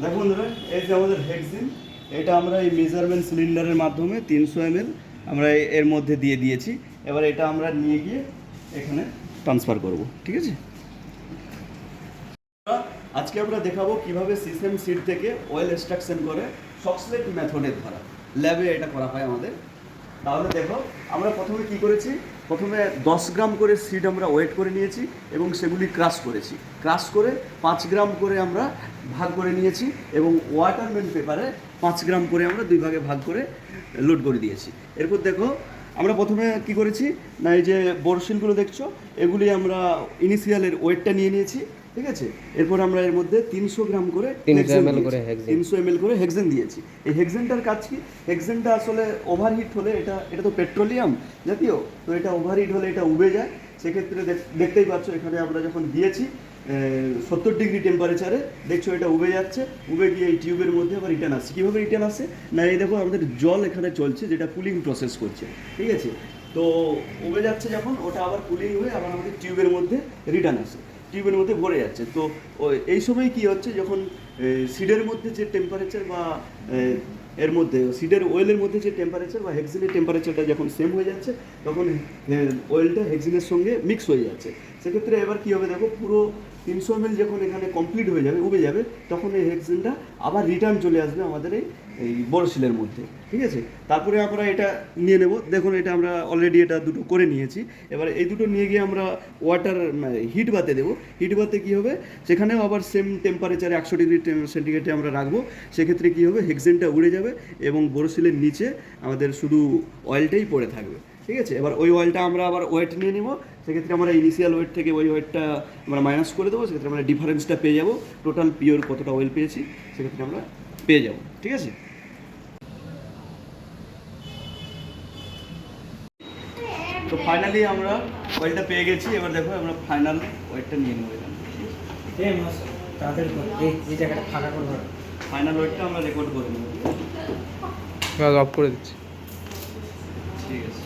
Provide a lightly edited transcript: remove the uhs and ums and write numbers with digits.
দেখো বন্ধুরা, এই যে আমাদের হেক্সিন, এটা আমরা এই মেজারমেন্ট সিলিন্ডারের মাধ্যমে 300 ml আমরা এর মধ্যে দিয়ে দিয়েছি। এবার এটা আমরা নিয়ে গিয়ে এখানে ট্রান্সফার করব, ঠিক আছে। আজকে আমরা দেখাবো কিভাবে সিসেম সিড থেকে অয়েল এক্সট্রাকশন করে সক্সলেট মেথডের দ্বারা ল্যাবে এটা করা হয় আমাদের। তাহলে দেখো, আমরা প্রথমে কি করেছি, প্রথমে 10 গ্রাম করে সিড আমরা ওয়েট করে নিয়েছি এবং সেগুলি ক্রাশ করেছি। ক্রাশ করে 5 গ্রাম করে আমরা ভাগ করে নিয়েছি এবং ওয়াটারমেন পেপারে 5 গ্রাম করে আমরা 2 ভাগে ভাগ করে লোড করে দিয়েছি। এরপর দেখো, আমরা প্রথমে কি করেছি না, এই যে বড়শিলগুলো দেখছো, এগুলি আমরা ইনিশিয়ালের ওয়েটটা নিয়ে নিয়েছি, ঠিক আছে। এরপর আমরা এর মধ্যে 300 গ্রাম করে 300 ml করে হেক্সেন দিয়েছি। এই হেক্সেনটার কাজ কি, হেক্সেনটা আসলে ওভারহিট হলে এটা তো পেট্রোলিয়াম জাতীয়, তো এটা ওভারহিট হলে এটা উবে যায়। সেক্ষেত্রে দেখতেই পাচ্ছ এখানে আমরা যখন দিয়েছি 70 ডিগ্রি টেম্পারেচারে, দেখছো এটা উবে যাচ্ছে, উবে গিয়ে এই টিউবের মধ্যে আবার রিটার্ন আসছে। কীভাবে রিটার্ন আসে না, এই দেখো আমাদের জল এখানে চলছে যেটা কুলিং প্রসেস করছে, ঠিক আছে। তো উবে যাচ্ছে যখন, ওটা আবার কুলিং হয়ে আবার আমাদের টিউবের মধ্যে রিটার্ন আসে, টিউবের মধ্যে ভরে যাচ্ছে। তো এই সময় কি হচ্ছে, যখন সিডের মধ্যে যে টেম্পারেচার বা এর মধ্যে সিডের অয়েলের মধ্যে যে টেম্পারেচার বা হেক্সিনের টেম্পারেচারটা যখন সেম হয়ে যাচ্ছে, তখন অয়েলটা হেক্সিনের সঙ্গে মিক্স হয়ে যাচ্ছে। সেক্ষেত্রে এবার কী হবে দেখো, পুরো 300 ml যখন এখানে কমপ্লিট হয়ে যাবে, উবে যাবে, তখন এই হেক্সিনটা আবার রিটার্ন চলে আসবে আমাদের এই বড়শিলের মধ্যে, ঠিক আছে। তারপরে আমরা এটা নিয়ে নেব। দেখুন, এটা আমরা অলরেডি এটা দুটো করে নিয়েছি। এবার এই দুটো নিয়ে গিয়ে আমরা ওয়াটার হিট বাতে দেবো। হিট বাতে কী হবে, সেখানেও আবার সেম টেম্পারেচারে 100 ডিগ্রি সেন্টিগ্রেডে আমরা রাখবো। সেক্ষেত্রে কী হবে, হেক্সেনটা উড়ে যাবে এবং বড়শিলের নিচে আমাদের শুধু অয়েলটাই পড়ে থাকবে, ঠিক আছে। এবার ওই অয়েলটা আমরা আবার ওয়েট নিয়ে নেব। সেক্ষেত্রে আমরা ইনিশিয়াল ওয়েট থেকে ওই ওয়েটটা আমরা মাইনাস করে দেবো। সেক্ষেত্রে আমরা ডিফারেন্সটা পেয়ে যাবো, টোটাল পিওর কতটা অয়েল পেয়েছি সেক্ষেত্রে আমরা পেয়ে যাবো, ঠিক আছে। তো ফাইনালি আমরা অয়েলটা পেয়ে গেছি। এবার দেখো, আমরা ফাইনাল ওয়েটটা নিয়ে নেবো এখানে। তাড়াতাড়ি এই জায়গাটা ফাঁকা করে ধরো। ফাইনাল ওয়েটটা আমরা রেকর্ড করে নেবো, অফ করে দিচ্ছি। ঠিক আছে।